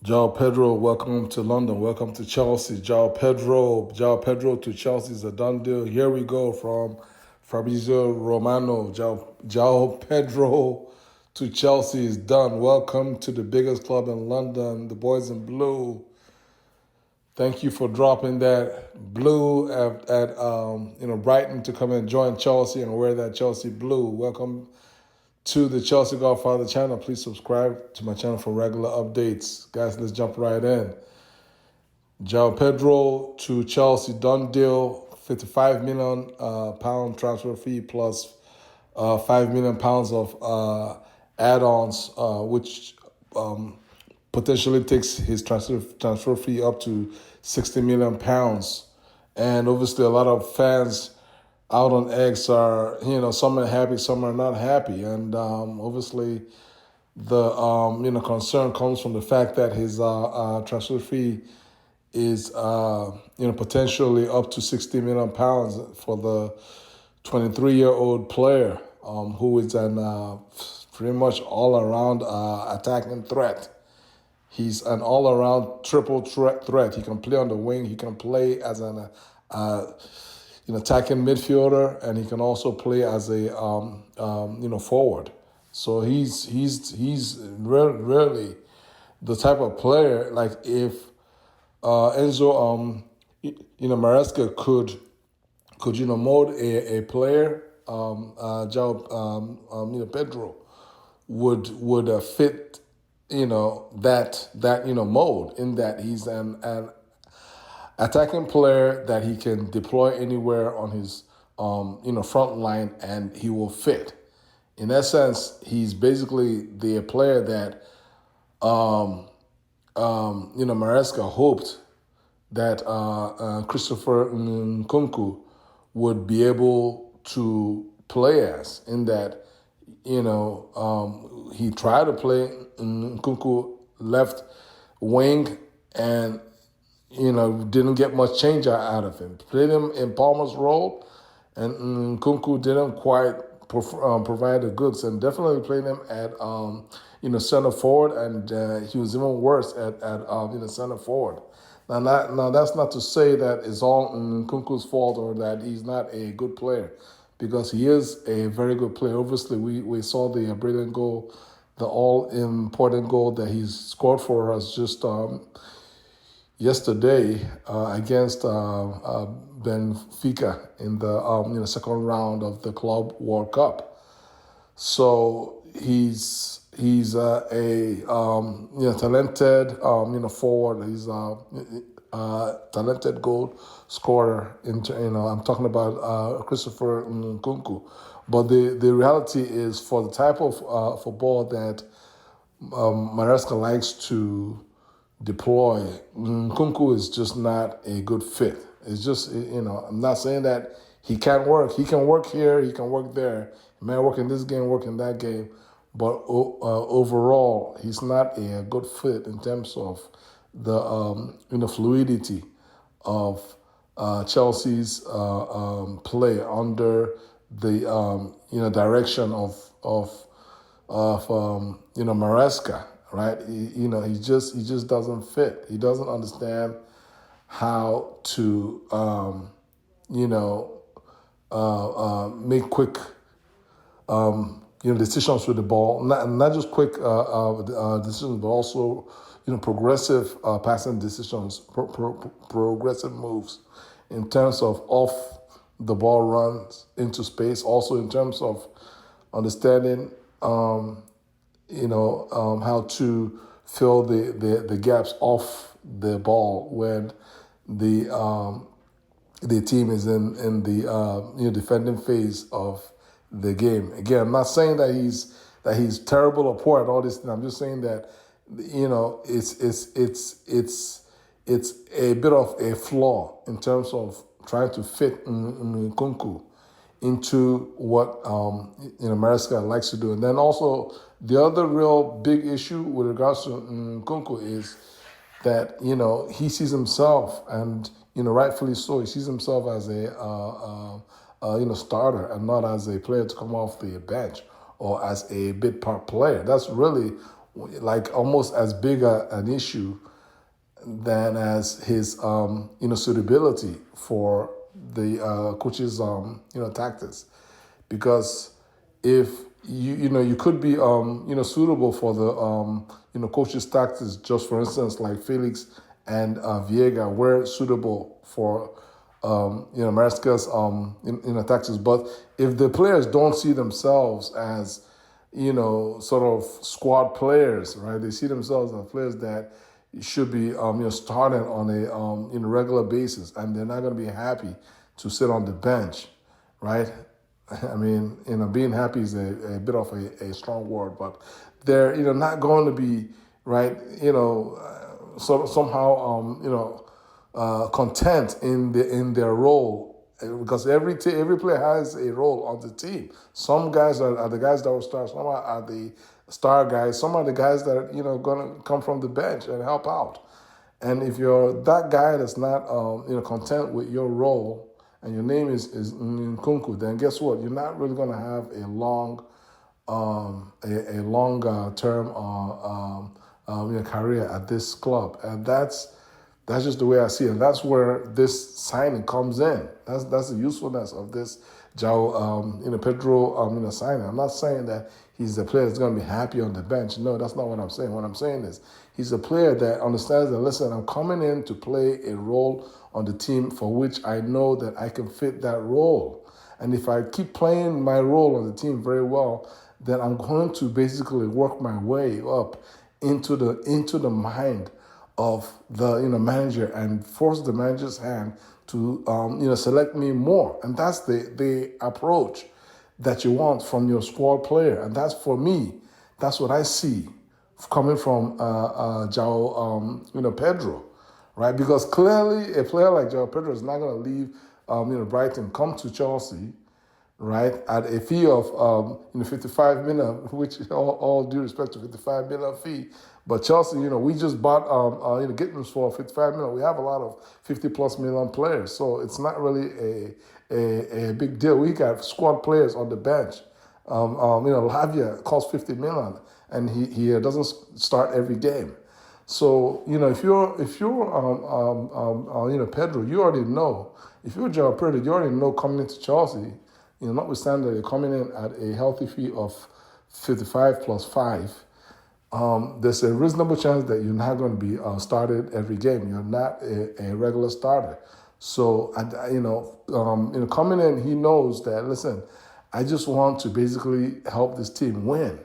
Joao Pedro, welcome to London. Welcome to Chelsea. Joao Pedro to Chelsea is a done deal. Here we go from Fabrizio Romano. Joao Pedro to Chelsea is done. Welcome to the biggest club in London, the boys in blue. Thank you for dropping that blue at Brighton to come and join Chelsea and wear that Chelsea blue. Welcome to the Chelsea Godfather channel. Please subscribe to my channel for regular updates. Guys, let's jump right in. Joao Pedro to Chelsea, done deal, £55 million pound transfer fee plus £5 million of add-ons, which potentially takes his transfer fee up to £60 million. And obviously, a lot of fans out on X are, some are happy, some are not happy. And obviously, the concern comes from the fact that his transfer fee is potentially up to £60 million for the 23-year-old player who is an pretty much all-around attacking threat. He's an all-around triple threat. He can play on the wing. He can play as an attacking midfielder, and he can also play as a forward. So he's really the type of player, like if Enzo Maresca could mold a player, Joao Pedro would fit that mold, in that he's an attacking player that he can deploy anywhere on his front line, and he will fit. In essence, he's basically the player that Maresca hoped that Christopher Nkunku would be able to play as, in that he tried to play Nkunku left wing, and didn't get much change out of him. Played him in Palmer's role, and Nkunku didn't quite provide the goods, and definitely played him at center forward, and he was even worse at center forward. Now that's not to say that it's all Nkunku's fault or that he's not a good player, because he is a very good player. Obviously, we saw the brilliant goal, the all-important goal that he's scored for us just yesterday against Benfica in the second round of the Club World Cup. So he's a talented forward. He's a talented goal scorer. I'm talking about Christopher Nkunku. But the reality is, for the type of football that Maresca likes to deploy, Nkunku is just not a good fit. It's just, I'm not saying that he can't work. He can work here, he can work there. He may work in this game, work in that game. But overall, he's not a good fit in terms of the fluidity of Chelsea's play under the direction of Maresca, right? He just doesn't fit. He doesn't understand how to make quick decisions with the ball. Not just quick decisions, but also progressive passing decisions, progressive moves in terms of off the ball runs into space. Also in terms of understanding how to fill the gaps off the ball when the team is in the defending phase of the game. Again, I'm not saying that he's terrible or poor at all this thing. I'm just saying that it's a bit of a flaw in terms of trying to fit Nkunku into what Maresca likes to do. And then also the other real big issue with regards to Nkunku is that he sees himself, and rightfully so, he sees himself as a starter and not as a player to come off the bench or as a bit part player. That's really like almost as big an issue than as his suitability for the coach's tactics, because if you could be suitable for the coach's tactics, just for instance like Felix and Viega were suitable for Maresca's tactics, but if the players don't see themselves as sort of squad players, right? They see themselves as players that should be starting on a regular basis, and they're not going to be happy to sit on the bench, right? I mean, being happy is a bit of a strong word, but they're not going to be right, somehow content in their role, because every player has a role on the team. Some guys are the guys that will start. Some are the star guys. Some are the guys that are going to come from the bench and help out. And if you're that guy that's not content with your role, and your name is Nkunku, then guess what? You're not really going to have a long term career at this club, and that's just the way I see it. And that's where this signing comes in. That's the usefulness of this Joao Pedro signing. I'm not saying that he's a player that's going to be happy on the bench. No, that's not what I'm saying. What I'm saying is he's a player that understands that, listen, I'm coming in to play a role on the team for which I know that I can fit that role. And if I keep playing my role on the team very well, then I'm going to basically work my way up into the mind of the manager and force the manager's hand to select me more. And that's the approach that you want from your squad player. And that's, for me, that's what I see coming from Joao Pedro, right? Because clearly a player like Joao Pedro is not going to leave Brighton, come to Chelsea, right, at a fee of 55 million, which all due respect to 55 million fee. But Chelsea, we just bought Gittins for 55 million. We have a lot of 50+ million players, so it's not really a big deal. We got squad players on the bench. Lavia costs 50 million, and he doesn't start every game. So if you're Pedro, you already know. If you're Joao Pedro, you already know coming into Chelsea, notwithstanding that you're coming in at a healthy fee of 55 plus 5. There's a reasonable chance that you're not going to be started every game. You're not a regular starter. So, coming in, he knows that, listen, I just want to basically help this team win.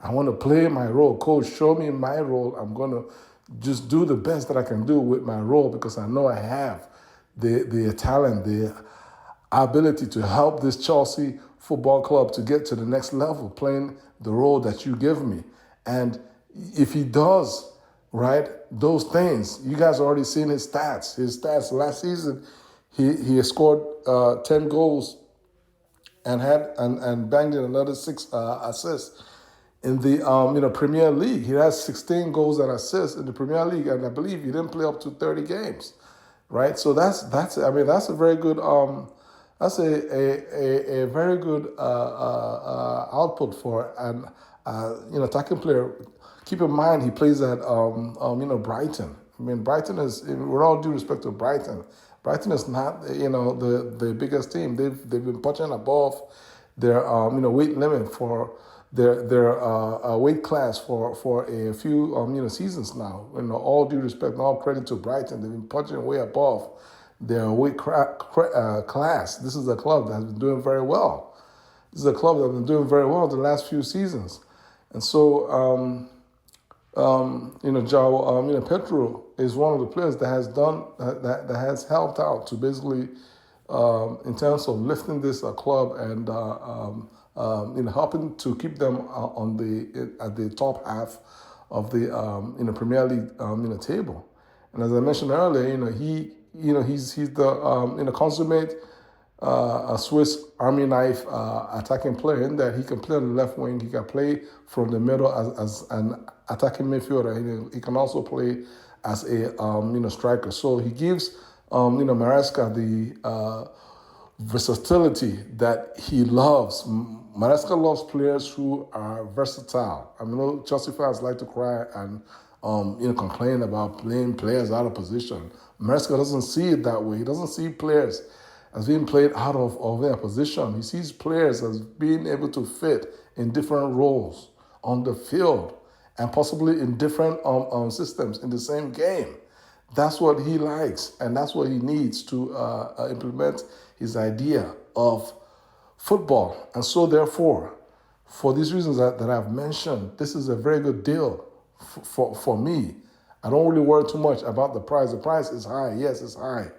I want to play my role. Coach, show me my role. I'm going to just do the best that I can do with my role, because I know I have the talent, the ability to help this Chelsea Football Club to get to the next level, playing the role that you give me. And if he does, right, those things, you guys already seen his stats. His stats last season, he has scored 10 goals and banged in another 6 assists. In the Premier League, he has 16 goals and assists in the Premier League, and I believe he didn't play up to 30 games, right? So that's a very good that's a very good output for an attacking player. Keep in mind he plays at Brighton. I mean, Brighton is, with all due respect to Brighton is not the biggest team. They've been punching above their weight limit for their weight class for a few seasons now. All due respect and all credit to Brighton, they've been punching way above their weight class. This is a club that has been doing very well. This is a club that has been doing very well the last few seasons, and so Joao Pedro is one of the players that has done that has helped out to basically in terms of lifting this club and helping to keep them at the top half of the Premier League table. And as I mentioned earlier, he's the consummate Swiss Army knife attacking player, in that he can play on the left wing, he can play from the middle as an attacking midfielder, he can also play as a striker. So he gives Maresca versatility that he loves. Maresca loves players who are versatile. I mean, Chelsea fans like to cry and complain about playing players out of position. Maresca doesn't see it that way. He doesn't see players as being played out of their position. He sees players as being able to fit in different roles on the field and possibly in different systems in the same game. That's what he likes, and that's what he needs to implement his idea of football. And so, therefore, for these reasons that I've mentioned, this is a very good deal for me. I don't really worry too much about the price. The price is high. Yes, it's high.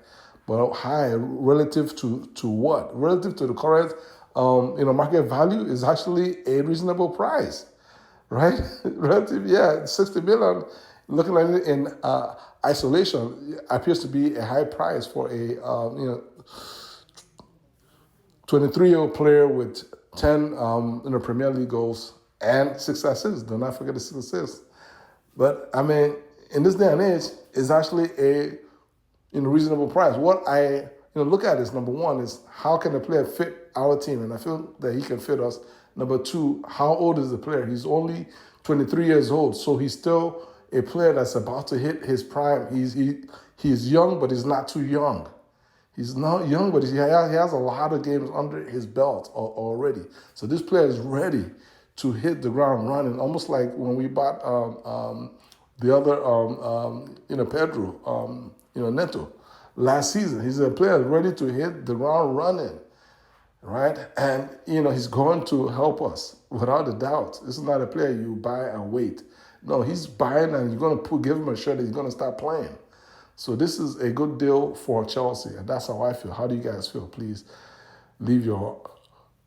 But high relative to what? Relative to the current market value is actually a reasonable price, right? Relative, yeah, 60 million. Looking at it in isolation, appears to be a high price for a 23-year-old player with 10 Premier League goals and 6 assists. Do not forget the 6 assists. But I mean, in this day and age, it's actually a reasonable price. What I look at is, number one, is how can the player fit our team, and I feel that he can fit us. Number two, how old is the player? He's only 23 years old, so he's still a player that's about to hit his prime. He's young, but he's not too young. He's not young, but he has a lot of games under his belt already. So this player is ready to hit the ground running, almost like when we bought the other Pedro, Neto last season. He's a player ready to hit the ground running, right? And he's going to help us without a doubt. This is not a player you buy and wait. No, he's buying, and you're going to give him a shirt and he's going to start playing. So this is a good deal for Chelsea, and that's how I feel. How do you guys feel? Please leave your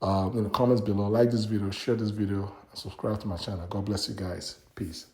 comments below. Like this video, share this video, and subscribe to my channel. God bless you guys. Peace.